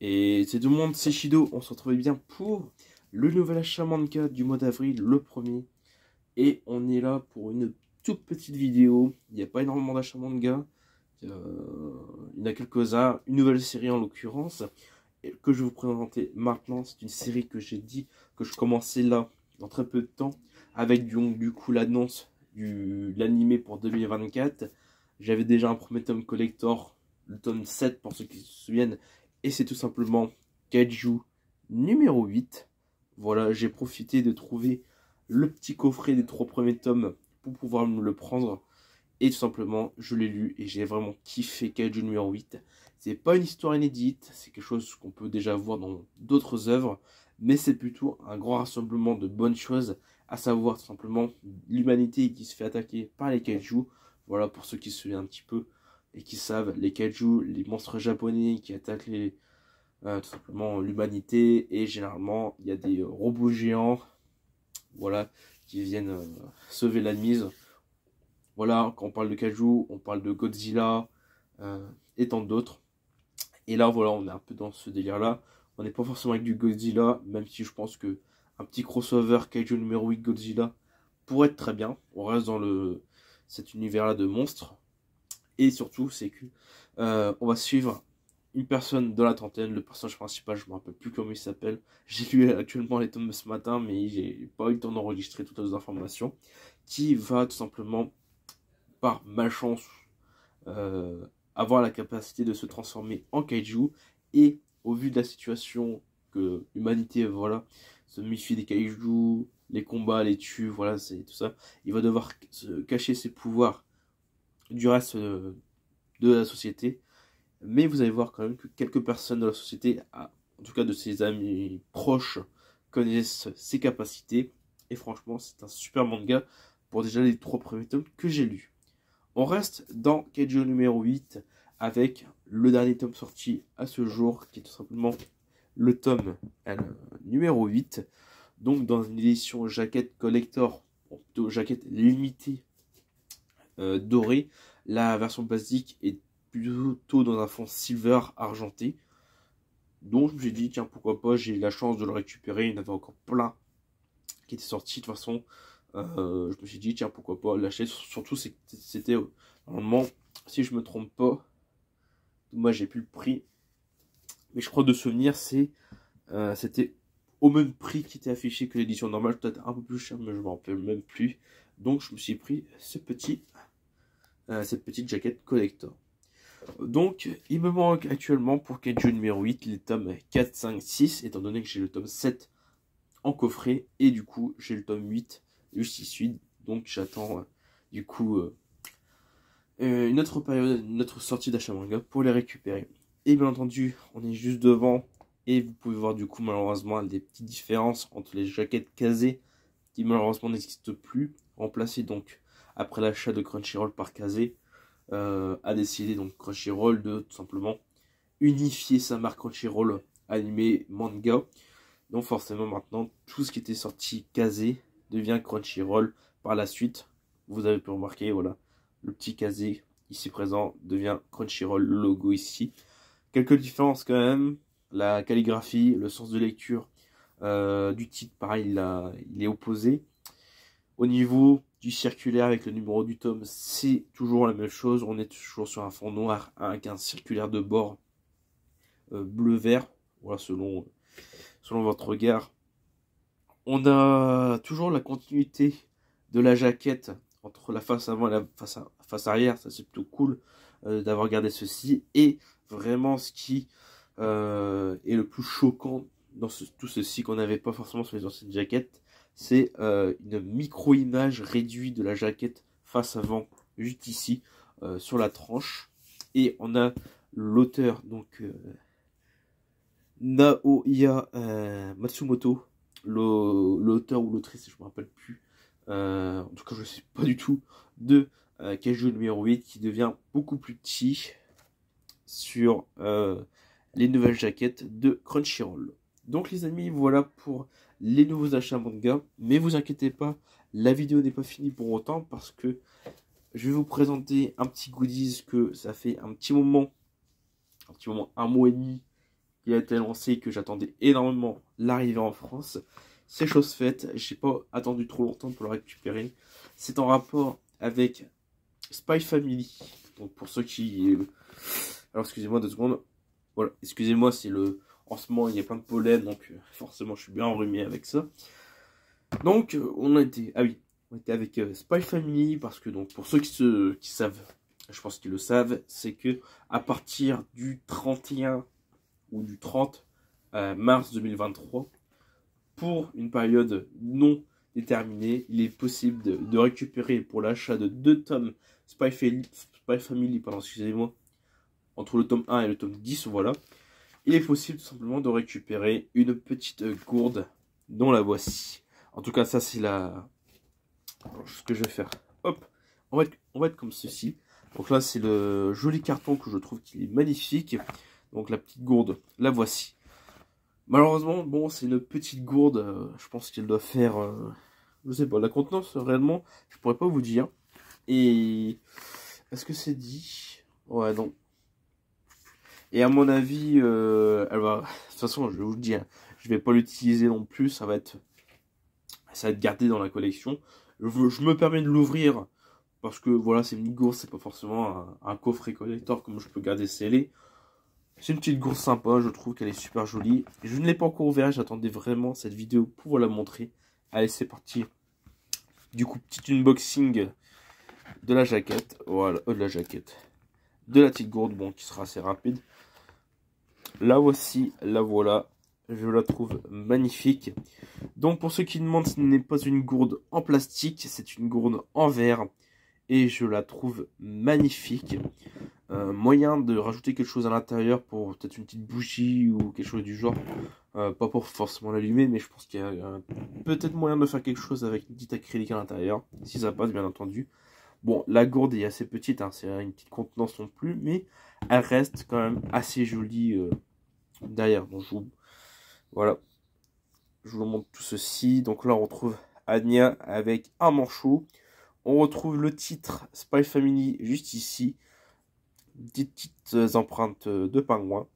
Et c'est tout le monde, c'est Shido. On se retrouve bien pour le nouvel achat manga du mois d'avril, le premier. Et on est là pour une toute petite vidéo. Il n'y a pas énormément d'achats manga. Il y en a quelques-uns. Une nouvelle série en l'occurrence. Que je vais vous présenter maintenant. C'est une série que j'ai dit que je commençais là dans très peu de temps. Avec du coup l'annonce de l'animé pour 2024. J'avais déjà un premier tome collector, le tome 7 pour ceux qui se souviennent. Et c'est tout simplement Kaiju numéro 8. Voilà, j'ai profité de trouver le petit coffret des 3 premiers tomes pour pouvoir me le prendre. Et tout simplement, je l'ai lu et j'ai vraiment kiffé Kaiju numéro 8. C'est pas une histoire inédite, c'est quelque chose qu'on peut déjà voir dans d'autres œuvres. Mais c'est plutôt un grand rassemblement de bonnes choses, à savoir tout simplement l'humanité qui se fait attaquer par les Kaiju. Voilà, pour ceux qui se souviennent un petit peu et qui savent, les Kaiju, les monstres japonais qui attaquent tout simplement l'humanité. Et généralement, il y a des robots géants, voilà, qui viennent sauver la mise. Voilà, quand on parle de Kaiju, on parle de Godzilla et tant d'autres. Et là, voilà, on est un peu dans ce délire-là. On n'est pas forcément avec du Godzilla, même si je pense que un petit crossover Kaiju numéro 8 Godzilla pourrait être très bien. On reste dans cet univers-là de monstres. Et surtout, c'est que on va suivre une personne de la trentaine, le personnage principal, je ne me rappelle plus comment il s'appelle. J'ai lu actuellement les tomes ce matin, mais j'ai pas eu le temps d'enregistrer toutes les informations. Qui va tout simplement, par malchance, avoir la capacité de se transformer en kaiju. Et au vu de la situation que l'humanité, voilà, se méfie des kaiju, les combats, les tue, voilà, c'est tout ça, il va devoir se cacher ses pouvoirs du reste de la société. Mais vous allez voir quand même que quelques personnes de la société, en tout cas de ses amis proches, connaissent ses capacités. Et franchement, c'est un super manga pour déjà les 3 premiers tomes que j'ai lus. On reste dans Kaiju numéro 8 avec le dernier tome sorti à ce jour, qui est tout simplement le tome numéro 8. Donc dans une édition jaquette collector, plutôt jaquette limitée dorée. La version basique est plutôt dans un fond silver argenté. Donc je me suis dit, tiens, pourquoi pas, j'ai eu la chance de le récupérer. Il y en avait encore plein qui étaient sortis de toute façon. Je me suis dit, tiens, pourquoi pas l'acheter. Surtout, c'était normalement, si je me trompe pas, moi j'ai plus le prix, mais je crois de souvenir, c'était au même prix qui était affiché que l'édition normale, peut-être un peu plus cher, mais je m'en rappelle même plus. Donc je me suis pris cette petite jaquette collector. Donc il me manque actuellement pour Kaiju numéro 8 les tomes 4, 5, 6, étant donné que j'ai le tome 7 en coffret, et du coup j'ai le tome 8 juste ici. Donc j'attends du coup une autre période, une autre sortie d'achat manga pour les récupérer. Et bien entendu, on est juste devant, et vous pouvez voir du coup malheureusement des petites différences entre les jaquettes Kazé qui malheureusement n'existent plus, remplacées donc après l'achat de Crunchyroll par Kazé. A décidé donc Crunchyroll de tout simplement unifier sa marque Crunchyroll animé manga. Donc forcément maintenant tout ce qui était sorti Kazé devient Crunchyroll par la suite. Vous avez pu remarquer, voilà, le petit Kazé ici présent devient Crunchyroll, le logo ici. Quelques différences quand même, la calligraphie, le sens de lecture du titre, pareil, il est opposé. Au niveau du circulaire avec le numéro du tome, c'est toujours la même chose. On est toujours sur un fond noir avec un circulaire de bord bleu-vert, voilà, selon votre regard. On a toujours la continuité de la jaquette entre la face avant et la face arrière. Ça, c'est plutôt cool d'avoir gardé ceci. Et vraiment, ce qui est le plus choquant dans tout ceci qu'on n'avait pas forcément sur les anciennes jaquettes, c'est une micro-image réduite de la jaquette face avant, juste ici, sur la tranche. Et on a l'auteur, donc Naoya Matsumoto, l'auteur ou l'autrice, je ne me rappelle plus, en tout cas je ne sais pas du tout, de Kaiju numéro 8, qui devient beaucoup plus petit sur les nouvelles jaquettes de Crunchyroll. Donc les amis, voilà pour les nouveaux achats manga. Mais vous inquiétez pas, la vidéo n'est pas finie pour autant, parce que je vais vous présenter un petit goodies que ça fait un petit moment, un mois et demi, qui a été lancé et que j'attendais énormément l'arrivée en France. C'est chose faite, j'ai pas attendu trop longtemps pour le récupérer. C'est en rapport avec Spy Family. Donc pour ceux qui... Alors excusez-moi 2 secondes. Voilà, excusez-moi, c'est le... En ce moment, il y a plein de pollen, donc forcément, je suis bien enrhumé avec ça. Donc, on a été... Ah oui, on était avec Spy Family, parce que donc pour ceux qui savent, je pense qu'ils le savent, c'est que à partir du 31 ou du 30 mars 2023, pour une période non déterminée, il est possible de récupérer pour l'achat de 2 tomes Spy Family, pardon, excusez-moi, entre le tome 1 et le tome 10, voilà. Il est possible tout simplement de récupérer une petite gourde dont la voici. En tout cas, ça c'est ce que je vais faire. Hop, on va être comme ceci. Donc là, c'est le joli carton que je trouve qu'il est magnifique. Donc la petite gourde, la voici. Malheureusement, bon, c'est une petite gourde. Je pense qu'elle doit faire, je sais pas, la contenance réellement, je pourrais pas vous dire. Et est-ce que c'est dit? Ouais, non. Et à mon avis, elle va. De toute façon, je vais vous le dire, je vais pas l'utiliser non plus. Ça va être gardé dans la collection. Je me permets de l'ouvrir parce que voilà, c'est une gourde, c'est pas forcément un coffret collector comme je peux garder scellé. C'est une petite gourde sympa, je trouve qu'elle est super jolie. Je ne l'ai pas encore ouvert, j'attendais vraiment cette vidéo pour vous la montrer. Allez, c'est parti. Du coup, petit unboxing de la jaquette. Voilà, de la jaquette. De la petite gourde, bon, qui sera assez rapide. La voici, la voilà. Je la trouve magnifique. Donc, pour ceux qui demandent, ce n'est pas une gourde en plastique, c'est une gourde en verre. Et je la trouve magnifique. Moyen de rajouter quelque chose à l'intérieur pour peut-être une petite bougie ou quelque chose du genre. Pas pour forcément l'allumer, mais je pense qu'il y a peut-être moyen de faire quelque chose avec une petite acrylique à l'intérieur. Si ça passe, bien entendu. Bon, la gourde est assez petite, hein, c'est une petite contenance non plus, mais elle reste quand même assez jolie derrière. Donc, voilà, je vous montre tout ceci. Donc là, on retrouve Anya avec un manchot. On retrouve le titre Spy Family juste ici. Des petites empreintes de pingouins.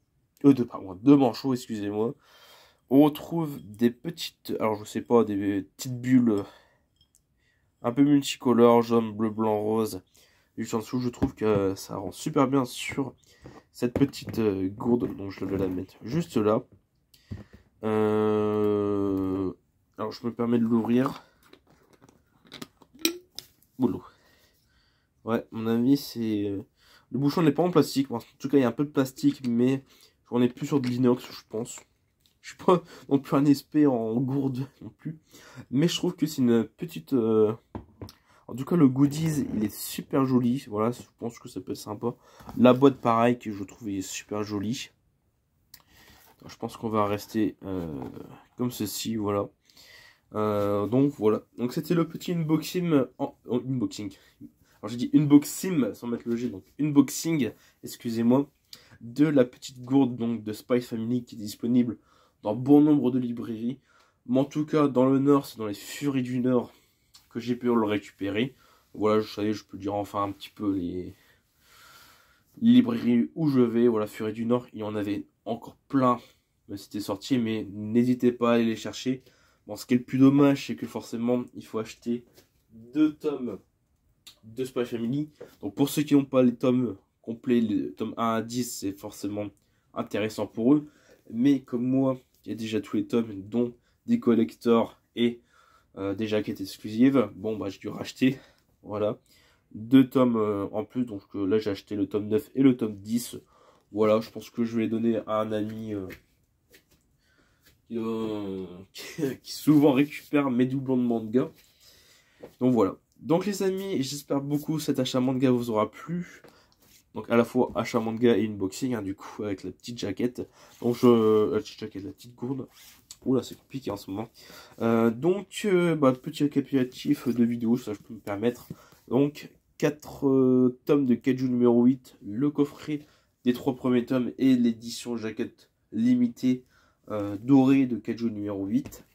De manchots, excusez-moi. On retrouve des petites, alors je sais pas, des petites bulles un peu multicolores, jaune, bleu, blanc, rose. Juste en dessous, je trouve que ça rend super bien sur cette petite gourde. Donc je vais la mettre juste là. Alors je me permets de l'ouvrir. Boulot. Ouais, mon avis, c'est... Le bouchon n'est pas en plastique. En tout cas, il y a un peu de plastique, mais on est plus sur de l'inox, je pense. Je suis pas non plus un expert en gourde non plus. Mais je trouve que c'est une petite... En tout cas, le goodies, il est super joli. Voilà, je pense que ça peut être sympa. La boîte, pareil, que je trouve est super jolie. Alors, je pense qu'on va rester comme ceci, voilà. Donc, voilà. Donc, c'était le petit unboxing... unboxing. Alors, j'ai dit unboxing, sans mettre le G. Donc, unboxing, excusez-moi, de la petite gourde donc, de Spy Family qui est disponible dans bon nombre de librairies. Mais en tout cas, dans le Nord, c'est dans les Furies du Nord que j'ai pu le récupérer. Voilà, je peux dire enfin un petit peu les librairies où je vais. Voilà, Furies du Nord, il y en avait encore plein. C'était sorti, mais n'hésitez pas à aller les chercher. Bon, ce qui est le plus dommage, c'est que forcément, il faut acheter 2 tomes de Spy Family. Donc pour ceux qui n'ont pas les tomes complets, les tomes 1 à 10, c'est forcément intéressant pour eux. Mais comme moi, il y a déjà tous les tomes, dont des collectors et des jaquettes exclusives. Bon, bah j'ai dû racheter, voilà, 2 tomes en plus. Donc là, j'ai acheté le tome 9 et le tome 10. Voilà, je pense que je vais les donner à un ami qui souvent récupère mes doublons de manga. Donc voilà. Donc les amis, j'espère beaucoup cet achat manga vous aura plu. Donc à la fois achat manga et unboxing, hein, du coup, avec la petite jaquette. Donc la petite jaquette, la petite gourde. Oula, c'est compliqué en ce moment. Petit récapitulatif de vidéo, ça je peux me permettre. Donc 4 tomes de Kaiju numéro 8, le coffret des 3 premiers tomes et l'édition jaquette limitée dorée de Kaiju numéro 8.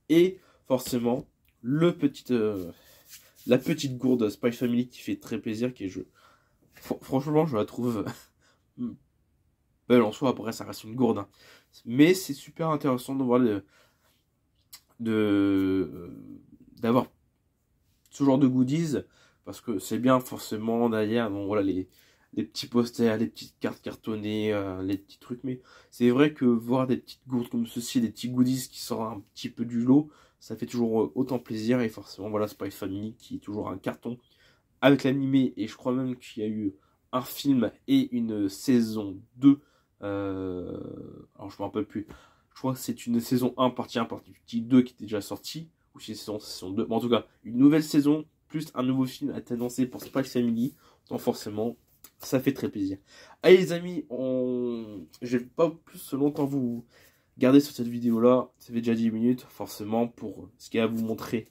Et forcément, la petite gourde Spy Family qui fait très plaisir, franchement, je la trouve belle en soi, après ça reste une gourde, hein. Mais c'est super intéressant de voir d'avoir ce genre de goodies, parce que c'est bien forcément derrière, bon voilà, les petits posters, les petites cartes cartonnées, les petits trucs, mais c'est vrai que voir des petites gourdes comme ceci, des petits goodies qui sortent un petit peu du lot, ça fait toujours autant plaisir, et forcément voilà, Spy Family qui est toujours un carton avec l'animé, et je crois même qu'il y a eu un film et une saison 2, alors je me rappelle plus, je crois que c'est une saison 1 partie 1 partie 2 qui était déjà sortie, ou si c'est saison 2, mais en tout cas, une nouvelle saison, plus un nouveau film a été annoncé pour Spy Family, donc forcément, ça fait très plaisir. Allez les amis, je vais pas plus longtemps vous garder sur cette vidéo là, ça fait déjà 10 minutes, forcément, pour ce qu'il y a à vous montrer.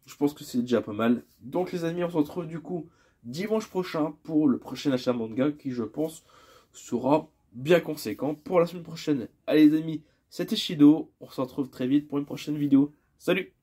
Je pense que c'est déjà pas mal. Donc les amis, on se retrouve du coup dimanche prochain pour le prochain achat manga qui je pense sera bien conséquent pour la semaine prochaine. Allez les amis, c'était Shido, on se retrouve très vite pour une prochaine vidéo. Salut!